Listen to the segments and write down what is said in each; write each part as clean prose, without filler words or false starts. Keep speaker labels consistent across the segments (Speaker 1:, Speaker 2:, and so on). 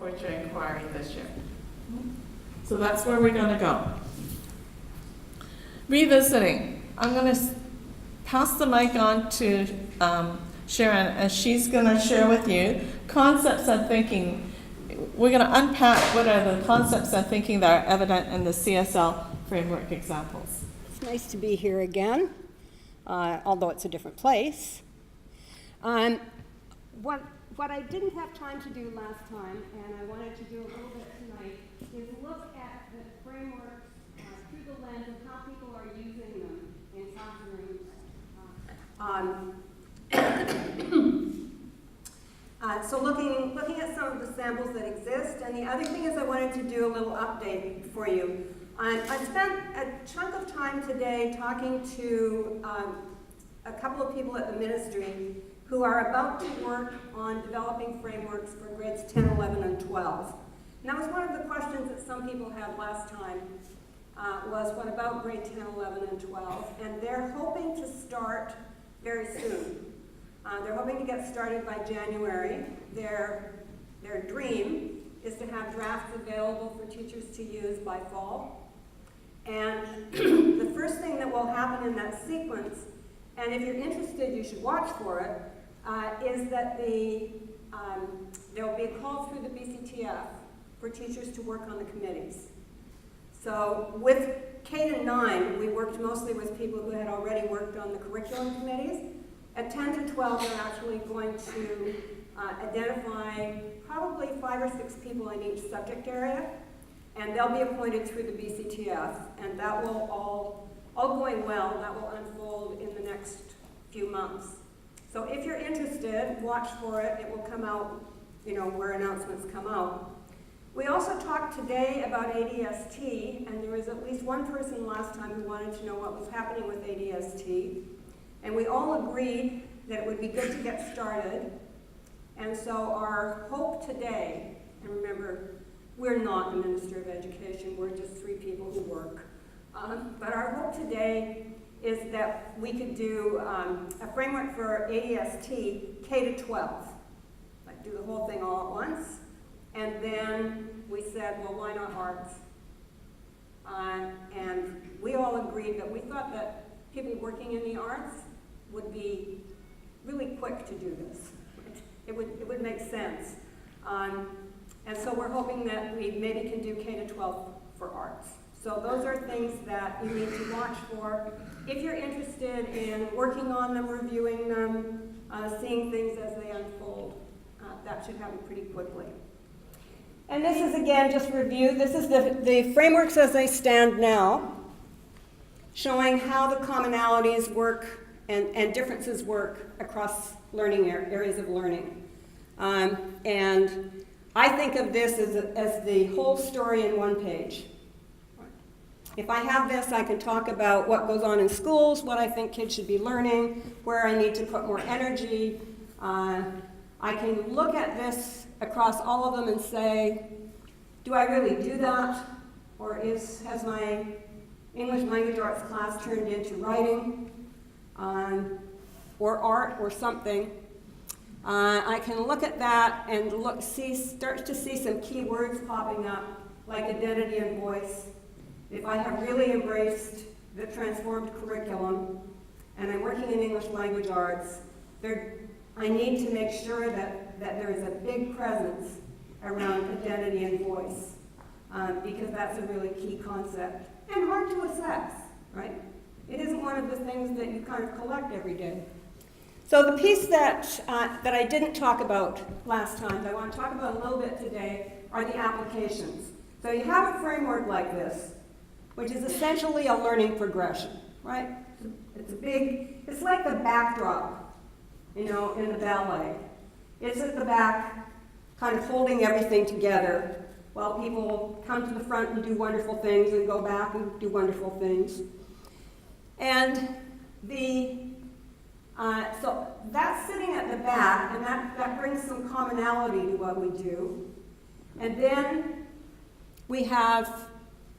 Speaker 1: report your inquiry this year. So that's where we're going to go. Revisiting. I'm going to pass the mic on to Sharon, and she's going to share with you concepts and thinking. We're going to unpack what are the concepts and thinking that are evident in the CSL framework examples.
Speaker 2: It's nice to be here again, although it's a different place. What I didn't have time to do last time, and I wanted to do a little bit tonight, is look at the frameworks through the lens of how people are using them in classrooms. So looking at some of the samples that exist, and the other thing is I wanted to do a little update for you. I spent a chunk of time today talking to a couple of people at the ministry who are about to work on developing frameworks for grades 10, 11, and 12. And that was one of the questions that some people had last time, was what about grade 10, 11, and 12? And they're hoping to start very soon. They're hoping to get started by January. Their dream is to have drafts available for teachers to use by fall. And the first thing that will happen in that sequence, and if you're interested, you should watch for it, is that there will be a call through the BCTF for teachers to work on the committees. So with K to 9, we worked mostly with people who had already worked on the curriculum committees. At 10 to 12, we're actually going to identify probably 5 or 6 people in each subject area, and they'll be appointed through the BCTF, and that will all going well, that will unfold in the next few months. So if you're interested, watch for it. It will come out, where announcements come out. We also talked today about ADST, and there was at least one person last time who wanted to know what was happening with ADST. And we all agreed that it would be good to get started. And so our hope today, and remember, we're not the Minister of Education, we're just 3 people who work. But our hope today is that we could do a framework for ADST K to 12. Like do the whole thing all at once. And then we said, well, why not arts? And we all agreed that we thought that people working in the arts would be really quick to do this. It would make sense. And so we're hoping that we maybe can do K to 12 for arts. So those are things that you need to watch for. If you're interested in working on them, reviewing them, seeing things as they unfold, that should happen pretty quickly. And this is, again, just review. This is the frameworks as they stand now, showing how the commonalities work and differences work across learning areas of learning. And I think of this as the whole story in one page. If I have this, I can talk about what goes on in schools, what I think kids should be learning, where I need to put more energy. I can look at this across all of them and say, do I really do that? Or has my English language arts class turned into writing or art or something? I can look at that and start to see some key words popping up, like identity and voice. If I have really embraced the transformed curriculum and I'm working in English language arts, I need to make sure that there is a big presence around identity and voice, because that's a really key concept and hard to assess, right? It isn't one of the things that you kind of collect every day. So the piece that I didn't talk about last time, that I want to talk about a little bit today, are the applications. So you have a framework like this, which is essentially a learning progression, right? It's like the backdrop, in the ballet. It's at the back, kind of holding everything together, while people come to the front and do wonderful things and go back and do wonderful things. And so that's sitting at the back, and that brings some commonality to what we do. And then we have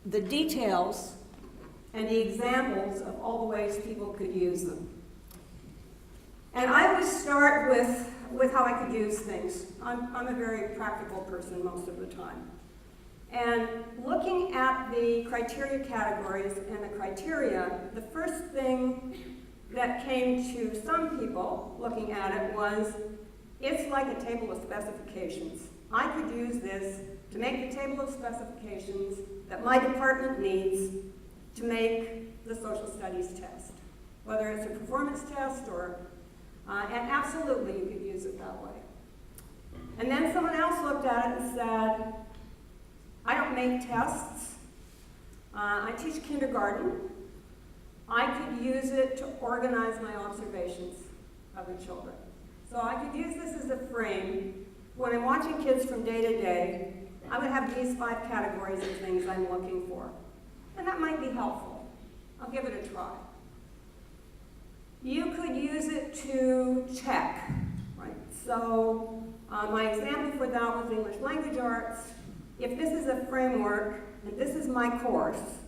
Speaker 2: the details and the examples of all the ways people could use them. And I would start with with how I could use things. I'm a very practical person most of the time. And looking at the criteria categories and the criteria, the first thing that came to some people looking at it was, it's like a table of specifications. I could use this to make the table of specifications that my department needs to make the social studies test, whether it's a performance test or, and absolutely you could use it that way. And then someone else looked at it and said, I don't make tests. I teach kindergarten. I could use it to organize my observations of the children. So I could use this as a frame. When I'm watching kids from day to day, I would have these 5 categories of things I'm looking for. And that might be helpful. I'll give it a try. You could use it to check, right? So my example for that was English Language Arts. If this is a framework, and this is my course,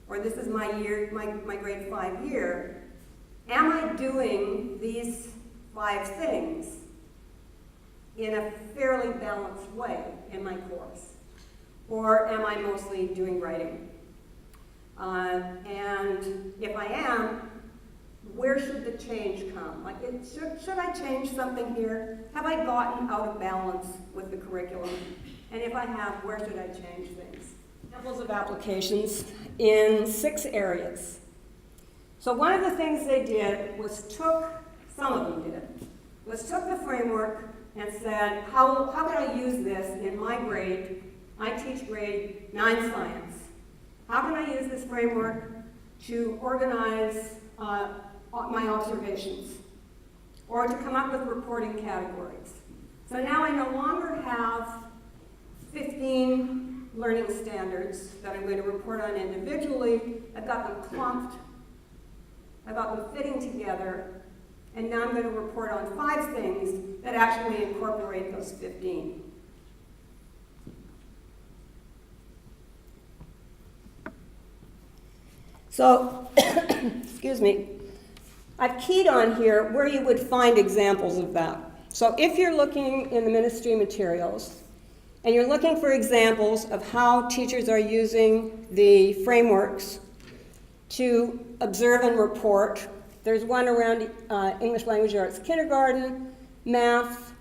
Speaker 2: or this is my year, my grade 5 year, am I doing these 5 things in a fairly balanced way in my course? Or am I mostly doing writing? And if I am, where should the change come? Like, should I change something here? Have I gotten out of balance with the curriculum? And if I have, where should I change things? Examples of applications in 6 areas. So one of the things they did was some of them did, was took the framework and said, how can I use this in my grade? I teach grade 9 science. How can I use this framework to organize my observations, or to come up with reporting categories? So now I no longer have 15 learning standards that I'm going to report on individually. I've got them clumped. I've got them fitting together. And now I'm going to report on 5 things that actually incorporate those 15. So, excuse me, I've keyed on here where you would find examples of that. So if you're looking in the ministry materials, and you're looking for examples of how teachers are using the frameworks to observe and report, there's one around English Language Arts Kindergarten, Math,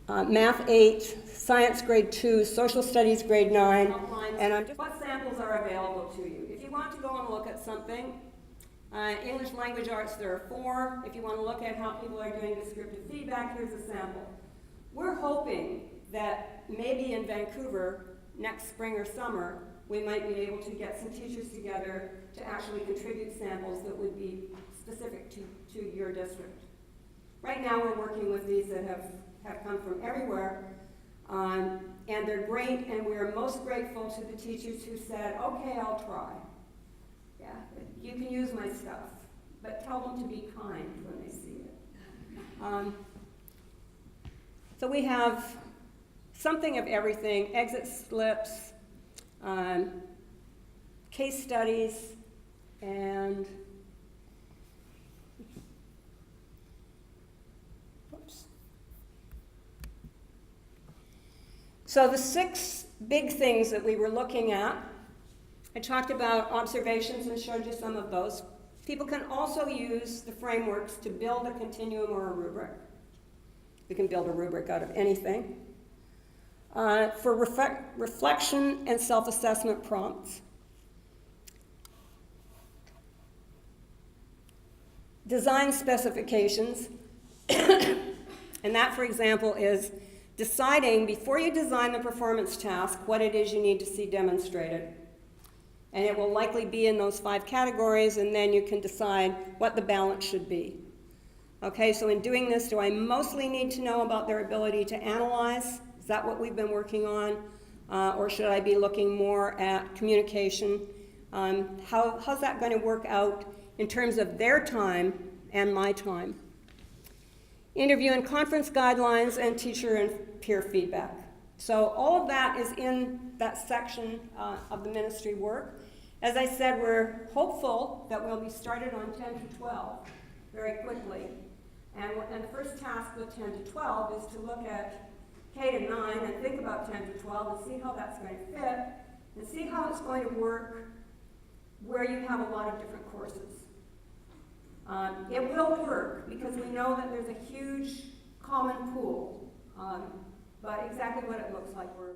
Speaker 2: Math 8, Science Grade 2, Social Studies Grade 9, and what samples are available to you. If you want to go and look at something, English Language Arts, there are 4. If you want to look at how people are doing descriptive feedback, here's a sample. We're hoping that maybe in Vancouver, next spring or summer, we might be able to get some teachers together to actually contribute samples that would be specific to your district. Right now we're working with these that have come from everywhere, and they're great, and we're most grateful to the teachers who said, okay, I'll try. Yeah, you can use my stuff, but tell them to be kind when they see it. So we have something of everything: exit slips, case studies, and oops. So the 6 big things that we were looking at, I talked about observations and showed you some of those. People can also use the frameworks to build a continuum or a rubric. We can build a rubric out of anything. For reflection and self-assessment prompts. Design specifications, and that, for example, is deciding before you design the performance task what it is you need to see demonstrated. And it will likely be in those 5 categories, and then you can decide what the balance should be. Okay, so in doing this, do I mostly need to know about their ability to analyze? Is that what we've been working on? Or should I be looking more at communication? How's that going to work out in terms of their time and my time? Interview and conference guidelines, and teacher and peer feedback. So all of that is in that section of the ministry work. As I said, we're hopeful that we'll be started on 10 to 12 very quickly. And the first task with 10 to 12 is to look at K to 9 and think about 10 to 12 and see how that's going to fit and see how it's going to work where you have a lot of different courses. It will work because we know that there's a huge common pool, but exactly what it looks like, we're